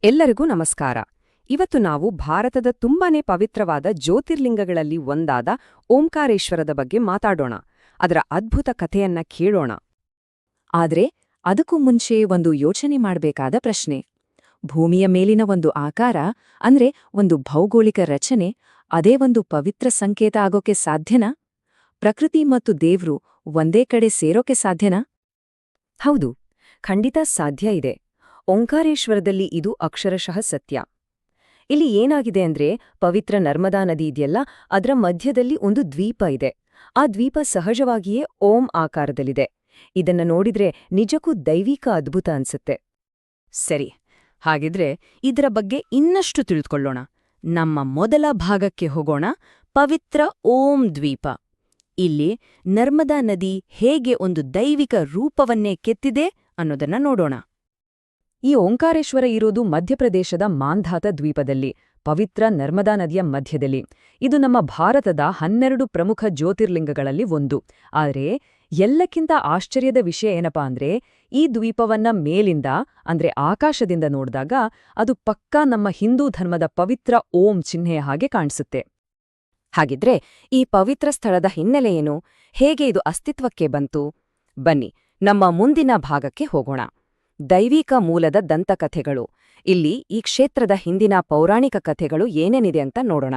ಎಲ್ಲರಿಗೂ ನಮಸ್ಕಾರ. ಇವತ್ತು ನಾವು ಭಾರತದ ತುಂಬಾನೇ ಪವಿತ್ರವಾದ ಜ್ಯೋತಿರ್ಲಿಂಗಗಳಲ್ಲಿ ಒಂದಾದ ಓಂಕಾರೇಶ್ವರದ ಬಗ್ಗೆ ಮಾತಾಡೋಣ. ಅದರ ಅದ್ಭುತ ಕಥೆಯನ್ನ ಕೇಳೋಣ. ಆದ್ರೆ ಅದಕ್ಕೂ ಮುಂಚೆ ಒಂದು ಯೋಚನೆ ಮಾಡಬೇಕಾದ ಪ್ರಶ್ನೆ. ಭೂಮಿಯ ಮೇಲಿನ ಒಂದು ಆಕಾರ ಅಂದ್ರೆ ಒಂದು ಭೌಗೋಳಿಕ ರಚನೆ, ಅದೇ ಒಂದು ಪವಿತ್ರ ಸಂಕೇತ ಆಗೋಕೆ ಸಾಧ್ಯನಾ? ಪ್ರಕೃತಿ ಮತ್ತು ದೇವ್ರು ಒಂದೇ ಕಡೆ ಸೇರೋಕೆ ಸಾಧ್ಯನಾ? ಹೌದು, ಖಂಡಿತ ಸಾಧ್ಯ ಇದೆ. ಓಂಕಾರೇಶ್ವರದಲ್ಲಿ ಇದು ಅಕ್ಷರಶಃ ಸತ್ಯ. ಇಲ್ಲಿ ಏನಾಗಿದೆ ಅಂದ್ರೆ, ಪವಿತ್ರ ನರ್ಮದಾ ನದಿ ಇದೆಯಲ್ಲ, ಅದರ ಮಧ್ಯದಲ್ಲಿ ಒಂದು ದ್ವೀಪ ಇದೆ. ಆ ದ್ವೀಪ ಸಹಜವಾಗಿಯೇ ಓಂ ಆಕಾರದಲ್ಲಿದೆ. ಇದನ್ನ ನೋಡಿದ್ರೆ ನಿಜಕ್ಕೂ ದೈವಿಕ ಅದ್ಭುತ ಅನ್ಸುತ್ತೆ. ಸರಿ, ಹಾಗಿದ್ರೆ ಇದರ ಬಗ್ಗೆ ಇನ್ನಷ್ಟು ತಿಳಿದುಕೊಳ್ಳೋಣ. ನಮ್ಮ ಮೊದಲ ಭಾಗಕ್ಕೆ ಹೋಗೋಣ. ಪವಿತ್ರ ಓಂ ದ್ವೀಪ. ಇಲ್ಲಿ ನರ್ಮದಾ ನದಿ ಹೇಗೆ ಒಂದು ದೈವಿಕ ರೂಪವನ್ನೇ ಕೆತ್ತಿದೆ ಅನ್ನೋದನ್ನ ನೋಡೋಣ. ಈ ಓಂಕಾರೇಶ್ವರ ಇರೋದು ಮಧ್ಯಪ್ರದೇಶದ ಮಾಂಧಾತ ದ್ವೀಪದಲ್ಲಿ, ಪವಿತ್ರ ನರ್ಮದಾ ನದಿಯ ಮಧ್ಯದಲ್ಲಿ. ಇದು ನಮ್ಮ ಭಾರತದ 12 ಪ್ರಮುಖ ಜ್ಯೋತಿರ್ಲಿಂಗಗಳಲ್ಲಿ ಒಂದು. ಆದರೆ ಎಲ್ಲಕ್ಕಿಂತ ಆಶ್ಚರ್ಯದ ವಿಷಯ ಏನಪ್ಪಾ ಅಂದ್ರೆ, ಈ ದ್ವೀಪವನ್ನ ಮೇಲಿಂದ ಅಂದ್ರೆ ಆಕಾಶದಿಂದ ನೋಡಿದಾಗ ಅದು ಪಕ್ಕಾ ನಮ್ಮ ಹಿಂದೂ ಧರ್ಮದ ಪವಿತ್ರ ಓಂ ಚಿಹ್ನೆಯ ಹಾಗೆ ಕಾಣಿಸುತ್ತೆ. ಹಾಗಿದ್ರೆ ಈ ಪವಿತ್ರ ಸ್ಥಳದ ಹಿನ್ನೆಲೆ ಏನು? ಹೇಗೆ ಇದು ಅಸ್ತಿತ್ವಕ್ಕೆ ಬಂತು? ಬನ್ನಿ ನಮ್ಮ ಮುಂದಿನ ಭಾಗಕ್ಕೆ ಹೋಗೋಣ. ದೈವಿಕ ಮೂಲದ ದಂತಕಥೆಗಳು. ಇಲ್ಲಿ ಈ ಕ್ಷೇತ್ರದ ಹಿಂದಿನ ಪೌರಾಣಿಕ ಕಥೆಗಳು ಏನೇನಿದೆ ಅಂತ ನೋಡೋಣ.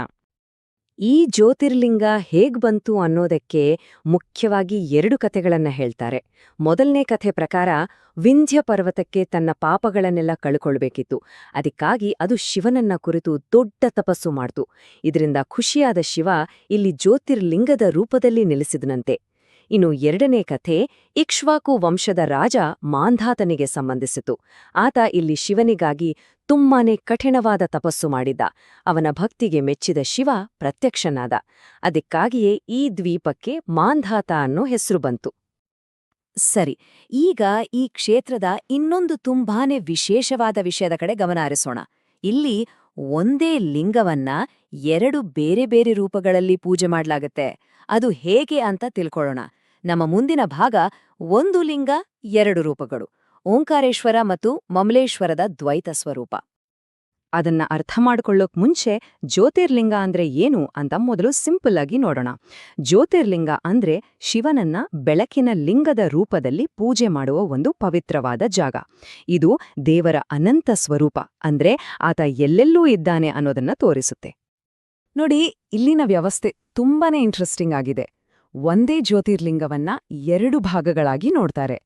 ಈ ಜ್ಯೋತಿರ್ಲಿಂಗ ಹೇಗ್ ಬಂತು ಅನ್ನೋದಕ್ಕೆ ಮುಖ್ಯವಾಗಿ 2 ಕಥೆಗಳನ್ನ ಹೇಳ್ತಾರೆ. ಮೊದಲನೇ ಕಥೆ ಪ್ರಕಾರ ವಿಂಧ್ಯ ಪರ್ವತಕ್ಕೆ ತನ್ನ ಪಾಪಗಳನ್ನೆಲ್ಲ ಕಳ್ಕೊಳ್ಬೇಕಿತ್ತು. ಅದಕ್ಕಾಗಿ ಅದು ಶಿವನನ್ನ ಕುರಿತು ದೊಡ್ಡ ತಪಸ್ಸು ಮಾಡ್ತು. ಇದರಿಂದ ಖುಷಿಯಾದ ಶಿವ ಇಲ್ಲಿ ಜ್ಯೋತಿರ್ಲಿಂಗದ ರೂಪದಲ್ಲಿ ನೆಲೆಸಿದನಂತೆ. ಇನ್ನು 2ನೇ ಕಥೆ ಇಕ್ಷ್ವಾಕು ವಂಶದ ರಾಜ ಮಾಂಧಾತನಿಗೆ ಸಂಬಂಧಿಸಿತು. ಆತ ಇಲ್ಲಿ ಶಿವನಿಗಾಗಿ ತುಂಬಾನೇ ಕಠಿಣವಾದ ತಪಸ್ಸು ಮಾಡಿದ್ದ. ಅವನ ಭಕ್ತಿಗೆ ಮೆಚ್ಚಿದ ಶಿವ ಪ್ರತ್ಯಕ್ಷನಾದ. ಅದಕ್ಕಾಗಿಯೇ ಈ ದ್ವೀಪಕ್ಕೆ ಮಾಂಧಾತ ಅನ್ನೋ ಹೆಸರು ಬಂತು. ಸರಿ, ಈಗ ಈ ಕ್ಷೇತ್ರದ ಇನ್ನೊಂದು ತುಂಬಾನೇ ವಿಶೇಷವಾದ ವಿಷಯದ ಕಡೆ ಗಮನ ಹರಿಸೋಣ. ಇಲ್ಲಿ ಒಂದೇ ಲಿಂಗವನ್ನ 2 ಬೇರೆ ಬೇರೆ ರೂಪಗಳಲ್ಲಿ ಪೂಜೆ ಮಾಡಲಾಗತ್ತೆ. ಅದು ಹೇಗೆ ಅಂತ ತಿಳ್ಕೊಳ್ಳೋಣ. ನಮ್ಮ ಮುಂದಿನ ಭಾಗ 1 ಲಿಂಗ 2 ರೂಪಗಳು, ಓಂಕಾರೇಶ್ವರ ಮತ್ತು ಮಮಲೇಶ್ವರದ ದ್ವೈತ ಸ್ವರೂಪ. ಅದನ್ನ ಅರ್ಥ ಮಾಡ್ಕೊಳ್ಳೋಕ್ ಮುಂಚೆ ಜ್ಯೋತಿರ್ಲಿಂಗ ಅಂದ್ರೆ ಏನು ಅಂತ ಮೊದಲು ಸಿಂಪಲ್ ಆಗಿ ನೋಡೋಣ. ಜ್ಯೋತಿರ್ಲಿಂಗ ಅಂದ್ರೆ ಶಿವನನ್ನ ಬೆಳಕಿನ ಲಿಂಗದ ರೂಪದಲ್ಲಿ ಪೂಜೆ ಮಾಡುವ ಒಂದು ಪವಿತ್ರವಾದ ಜಾಗ. ಇದು ದೇವರ ಅನಂತ ಸ್ವರೂಪ, ಅಂದ್ರೆ ಆತ ಎಲ್ಲೆಲ್ಲೂ ಇದ್ದಾನೆ ಅನ್ನೋದನ್ನ ತೋರಿಸುತ್ತೆ. ನೋಡಿ, ಇಲ್ಲಿನ ವ್ಯವಸ್ಥೆ ತುಂಬಾನೇ ಇಂಟ್ರೆಸ್ಟಿಂಗ್ ಆಗಿದೆ. ಒಂದೇ ಜ್ಯೋತಿರ್ಲಿಂಗವನ್ನ 2 ಭಾಗಗಳಾಗಿ ನೋಡ್ತಾರೆ.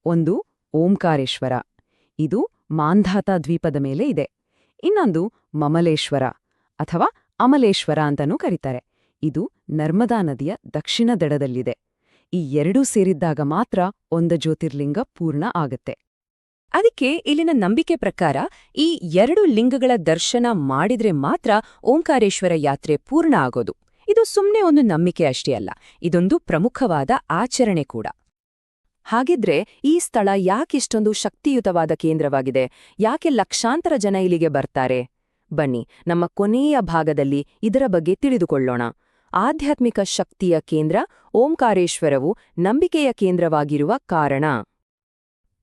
ಒಂದು ಓಂಕಾರೇಶ್ವರ, ಇದು ಮಾಂಧಾತ ದ್ವೀಪದ ಮೇಲೆ ಇದೆ. ಇನ್ನೊಂದು ಮಮಲೇಶ್ವರ ಅಥವಾ ಅಮಲೇಶ್ವರ ಅಂತನೂ ಕರೀತಾರೆ. ಇದು ನರ್ಮದಾ ನದಿಯ ದಕ್ಷಿಣ ದಡದಲ್ಲಿದೆ. ಈ 2 ಸೇರಿದ್ದಾಗ ಮಾತ್ರ ಒಂದು ಜ್ಯೋತಿರ್ಲಿಂಗ ಪೂರ್ಣ ಆಗತ್ತೆ. ಅದಕ್ಕೆ ಇಲ್ಲಿನ ನಂಬಿಕೆ ಪ್ರಕಾರ ಈ 2 ಲಿಂಗಗಳ ದರ್ಶನ ಮಾಡಿದ್ರೆ ಮಾತ್ರ ಓಂಕಾರೇಶ್ವರ ಯಾತ್ರೆ ಪೂರ್ಣ ಆಗೋದು. ಇದು ಸುಮ್ನೆ ಒಂದು ನಂಬಿಕೆ ಅಷ್ಟೇ ಅಲ್ಲ, ಇದೊಂದು ಪ್ರಮುಖವಾದ ಆಚರಣೆ ಕೂಡ. ಹಾಗಿದ್ರೆ ಈ ಸ್ಥಳ ಯಾಕಿಷ್ಟೊಂದು ಶಕ್ತಿಯುತವಾದ ಕೇಂದ್ರವಾಗಿದೆ? ಯಾಕೆ ಲಕ್ಷಾಂತರ ಜನ ಇಲ್ಲಿಗೆ ಬರ್ತಾರೆ? ಬನ್ನಿ ನಮ್ಮ ಕೊನೆಯ ಭಾಗದಲ್ಲಿ ಇದರ ಬಗ್ಗೆ ತಿಳಿದುಕೊಳ್ಳೋಣ. ಆಧ್ಯಾತ್ಮಿಕ ಶಕ್ತಿಯ ಕೇಂದ್ರ ಓಂಕಾರೇಶ್ವರವು ನಂಬಿಕೆಯ ಕೇಂದ್ರವಾಗಿರುವ ಕಾರಣ.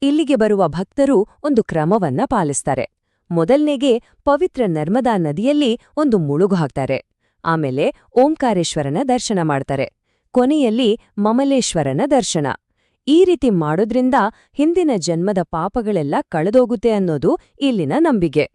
ಇಲ್ಲಿಗೆ ಬರುವ ಭಕ್ತರು ಒಂದು ಕ್ರಮವನ್ನ ಪಾಲಿಸ್ತಾರೆ. ಮೊದಲ್ನೇಗೆ ಪವಿತ್ರ ನರ್ಮದಾ ನದಿಯಲ್ಲಿ ಒಂದು ಮುಳುಗು ಹಾಕ್ತಾರೆ. ಆಮೇಲೆ ಓಂಕಾರೇಶ್ವರನ ದರ್ಶನ ಮಾಡ್ತಾರೆ. ಕೊನೆಯಲ್ಲಿ ಮಮಲೇಶ್ವರನ ದರ್ಶನ. ಈ ರೀತಿ ಮಾಡೋದ್ರಿಂದ ಹಿಂದಿನ ಜನ್ಮದ ಪಾಪಗಳೆಲ್ಲ ಕಳೆದೋಗುತ್ತೆ ಅನ್ನೋದು ಇಲ್ಲಿನ ನಂಬಿಕೆ.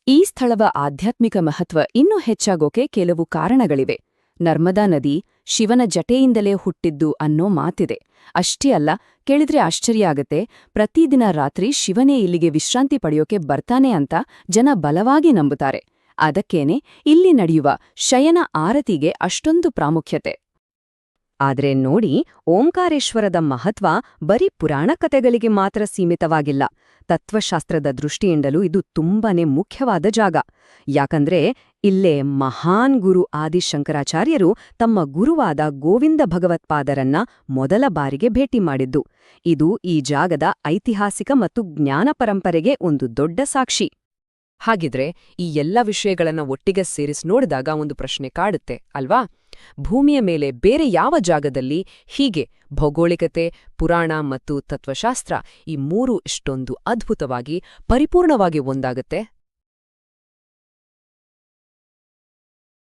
ಈ ಸ್ಥಳದ ಆಧ್ಯಾತ್ಮಿಕ ಮಹತ್ವ ಇನ್ನೂ ಹೆಚ್ಚಾಗೋಕೆ ಕೆಲವು ಕಾರಣಗಳಿವೆ. ನರ್ಮದಾ ನದಿ ಶಿವನ ಜಟೆಯಿಂದಲೇ ಹುಟ್ಟಿದ್ದು ಅನ್ನೋ ಮಾತಿದೆ. ಅಷ್ಟೇ ಅಲ್ಲ, ಕೇಳಿದ್ರೆ ಆಶ್ಚರ್ಯ ಆಗತ್ತೆ, ಪ್ರತಿದಿನ ರಾತ್ರಿ ಶಿವನೇ ಇಲ್ಲಿಗೆ ವಿಶ್ರಾಂತಿ ಪಡೆಯೋಕೆ ಬರ್ತಾನೆ ಅಂತ ಜನ ಬಲವಾಗಿ ನಂಬುತ್ತಾರೆ. ಅದಕ್ಕೇನೆ ಇಲ್ಲಿ ನಡೆಯುವ ಶಯನ ಆರತಿಗೆ ಅಷ್ಟೊಂದು ಪ್ರಾಮುಖ್ಯತೆ. ಆದ್ರೆ ನೋಡಿ, ಓಂಕಾರೇಶ್ವರದ ಮಹತ್ವ ಬರೀ ಪುರಾಣ ಕಥೆಗಳಿಗೆ ಮಾತ್ರ ಸೀಮಿತವಾಗಿಲ್ಲ. ತತ್ವಶಾಸ್ತ್ರದ ದೃಷ್ಟಿಯಿಂದಲೂ ಇದು ತುಂಬಾನೇ ಮುಖ್ಯವಾದ ಜಾಗ. ಯಾಕಂದ್ರೆ ಇಲ್ಲೇ ಮಹಾನ್ ಗುರು ಆದಿಶಂಕರಾಚಾರ್ಯರು ತಮ್ಮ ಗುರುವಾದ ಗೋವಿಂದ ಭಗವತ್ಪಾದರನ್ನ ಮೊದಲ ಬಾರಿಗೆ ಭೇಟಿ ಮಾಡಿದ್ದು. ಇದು ಈ ಜಾಗದ ಐತಿಹಾಸಿಕ ಮತ್ತು ಜ್ಞಾನ ಪರಂಪರೆಗೆ ಒಂದು ದೊಡ್ಡ ಸಾಕ್ಷಿ. ಹಾಗಿದ್ರೆ ಈ ಎಲ್ಲ ವಿಷಯಗಳನ್ನ ಒಟ್ಟಿಗೆ ಸೇರಿಸಿ ನೋಡಿದಾಗ ಒಂದು ಪ್ರಶ್ನೆ ಕಾಡುತ್ತೆ ಅಲ್ವಾ? ಭೂಮಿಯ ಮೇಲೆ ಬೇರೆ ಯಾವ ಜಾಗದಲ್ಲಿ ಹೀಗೆ ಭೌಗೋಳಿಕತೆ, ಪುರಾಣ ಮತ್ತು ತತ್ವಶಾಸ್ತ್ರ ಈ ಮೂರೂ ಇಷ್ಟೊಂದು ಅದ್ಭುತವಾಗಿ ಪರಿಪೂರ್ಣವಾಗಿ ಒಂದಾಗುತ್ತೆ?